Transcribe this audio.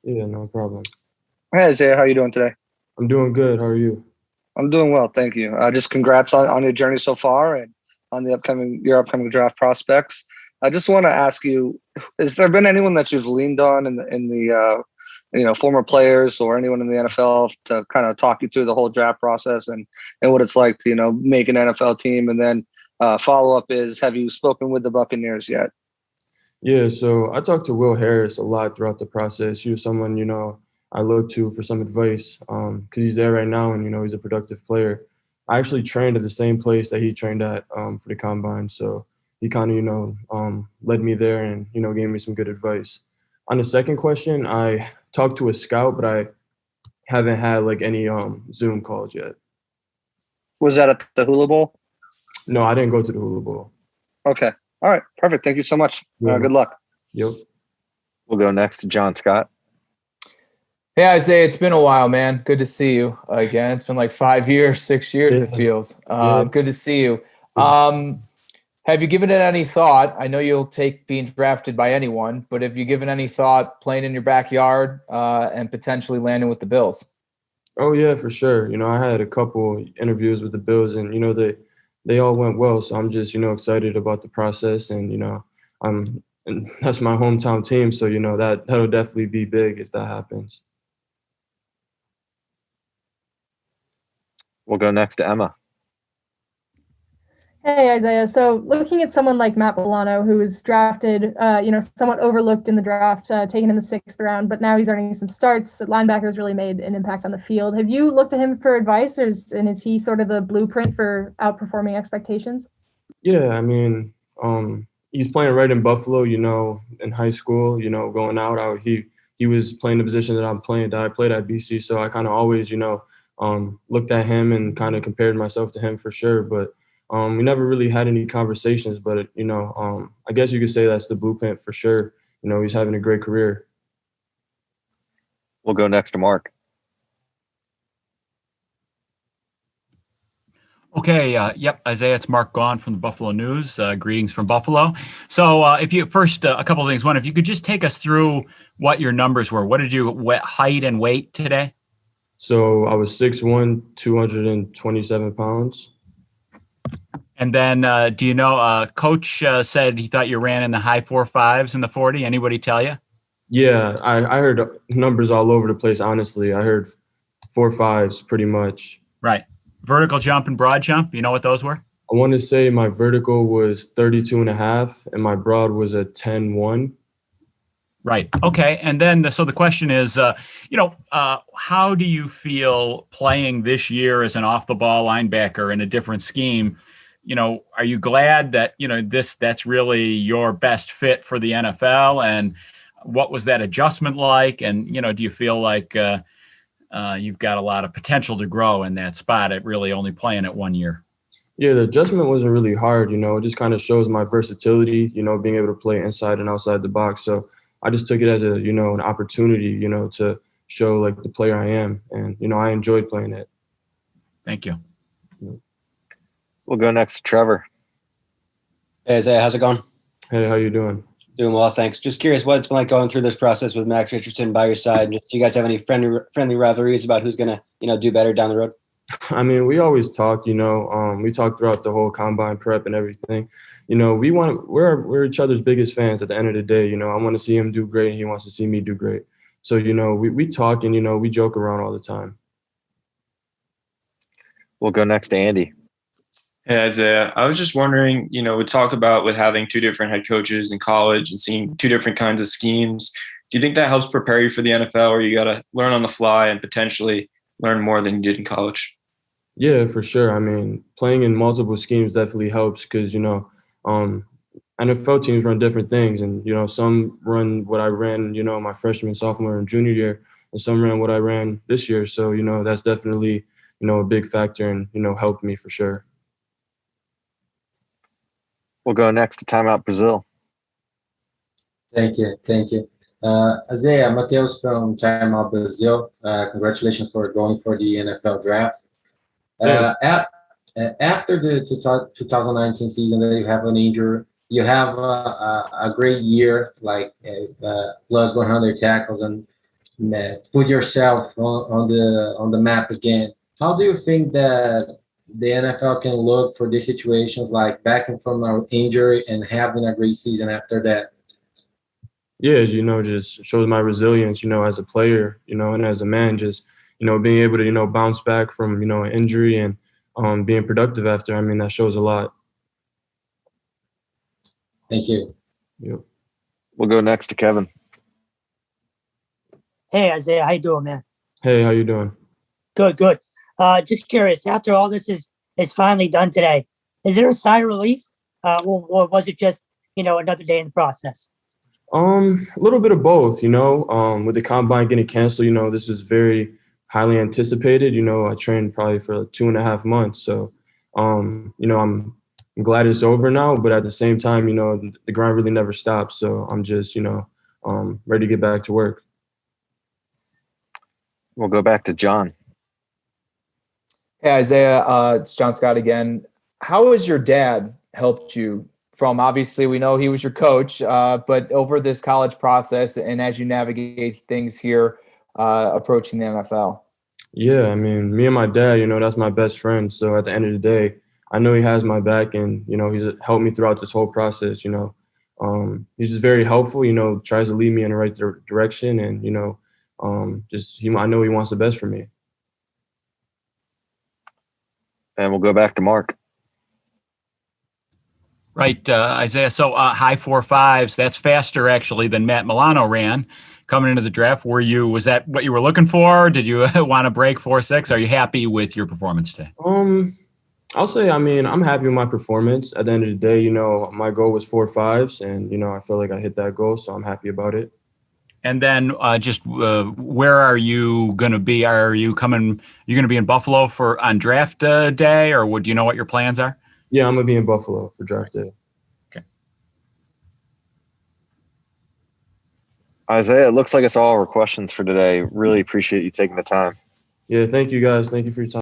Yeah, no problem. Hey, Isaiah, how you doing today? I'm doing good. How are you? I'm doing well, thank you. Just congrats on your journey so far and on the upcoming draft prospects. I just want to ask you: has there been anyone that you've leaned on in the former players or anyone in the NFL to kind of talk you through the whole draft process and what it's like to make an NFL team? And then follow up is: have you spoken with the Buccaneers yet? Yeah, so I talked to Will Harris a lot throughout the process. He was someone, I look to for some advice because he's there right now and, he's a productive player. I actually trained at the same place that he trained at for the combine. So he kind of, led me there and, gave me some good advice. On the second question, I talked to a scout, but I haven't had like any Zoom calls yet. Was that at the Hula Bowl? No, I didn't go to the Hula Bowl. Okay. All right. Perfect. Thank you so much. Yeah. Good luck. Yep. We'll go next to John Scott. Hey, Isaiah, it's been a while, man. Good to see you again. It's been like 5 years, 6 years, it feels. Good to see you. Have you given it any thought? I know you'll take being drafted by anyone, but have you given any thought playing in your backyard and potentially landing with the Bills? Oh yeah, for sure. I had a couple interviews with the Bills, and they all went well. So I'm just excited about the process, and and that's my hometown team. So that'll definitely be big if that happens. We'll go next to Emma. Hey, Isaiah. So looking at someone like Matt Milano, who was drafted, somewhat overlooked in the draft, taken in the 6th round, but now he's earning some starts. Linebackers really made an impact on the field. Have you looked to him for advice, and is he sort of the blueprint for outperforming expectations? Yeah, I mean, he's playing right in Buffalo, in high school, going out. He was playing the position that I played at BC. So I kind of always, looked at him and kind of compared myself to him for sure. But we never really had any conversations, but I guess you could say that's the blueprint for sure. He's having a great career. We'll go next to Mark. Okay. Yep. Isaiah, it's Mark Gaughan from the Buffalo News. Greetings from Buffalo. So if you first, a couple of things. One, if you could just take us through what your numbers were. What did you height and weight today? So I was 6'1", 227 pounds. And then do you know, Coach said he thought you ran in the high 4.5s in the 40. Anybody tell you? Yeah, I heard numbers all over the place, honestly. I heard 4.5s pretty much. Right. Vertical jump and broad jump, you know what those were? I want to say my vertical was 32.5 and my broad was a 10.1. Right. Okay. And then, so the question is, how do you feel playing this year as an off-the-ball linebacker in a different scheme? Are you glad that, that's really your best fit for the NFL? And what was that adjustment like? And, do you feel like you've got a lot of potential to grow in that spot at really only playing it 1 year? Yeah, the adjustment wasn't really hard. It just kind of shows my versatility, being able to play inside and outside the box. So I just took it as an opportunity, to show like the player I am. And, I enjoyed playing it. Thank you. We'll go next to Trevor. Hey, Isaiah, how's it going? Hey, how you doing? Doing well, thanks. Just curious what it's been like going through this process with Max Richardson by your side. Do you guys have any friendly rivalries about who's going to, do better down the road? I mean, we always talk, we talk throughout the whole combine prep and everything. We're each other's biggest fans at the end of the day. I want to see him do great and he wants to see me do great. So, we talk and, we joke around all the time. We'll go next to Andy. Hey, Isaiah. I was just wondering, we talk about with having two different head coaches in college and seeing two different kinds of schemes. Do you think that helps prepare you for the NFL, or you got to learn on the fly and potentially learn more than you did in college? Yeah, for sure. I mean, playing in multiple schemes definitely helps because, NFL teams run different things. And, some run what I ran, my freshman, sophomore, and junior year, and some ran what I ran this year. So, that's definitely, a big factor and, helped me for sure. We'll go next to Timeout Brazil. Thank you. Isaiah, Mateus from Timeout Brazil. Congratulations for going for the NFL draft. After the 2019 season that you have an injury, you have a great year, like plus 100 tackles and put yourself on the map again, how do you think that the NFL can look for these situations like backing from an injury and having a great season after that? Yeah, just shows my resilience, as a player, and as a man, just, being able to, bounce back from, an injury and being productive after. I mean, that shows a lot. Thank you. Yep. We'll go next to Kevin. Hey, Isaiah, how you doing, man? Hey, how you doing? Good, good. Just curious, after all this is finally done today, is there a sigh of relief? Or was it just, another day in the process? A little bit of both, with the combine getting canceled, this is very highly anticipated. I trained probably for like 2.5 months. So, I'm glad it's over now, but at the same time, the grind really never stops. So I'm just, ready to get back to work. We'll go back to John. Hey, Isaiah, it's John Scott again. How has your dad helped you from, obviously we know he was your coach, but over this college process and as you navigate things here approaching the NFL? Yeah, I mean, me and my dad, that's my best friend. So at the end of the day, I know he has my back and, he's helped me throughout this whole process, he's just very helpful, tries to lead me in the right direction and, I know he wants the best for me. And we'll go back to Mark. Right, Isaiah. So high 4.5s, that's faster actually than Matt Milano ran coming into the draft. Was that what you were looking for? Did you want to break 4.6? Are you happy with your performance today? I'll say, I'm happy with my performance. At the end of the day, my goal was 4.5s and, I feel like I hit that goal, so I'm happy about it. And then where are you going to be? You're going to be in Buffalo on draft day, or do you know what your plans are? Yeah, I'm going to be in Buffalo for draft day. Okay. Isaiah, it looks like it's all our questions for today. Really appreciate you taking the time. Yeah, thank you guys. Thank you for your time.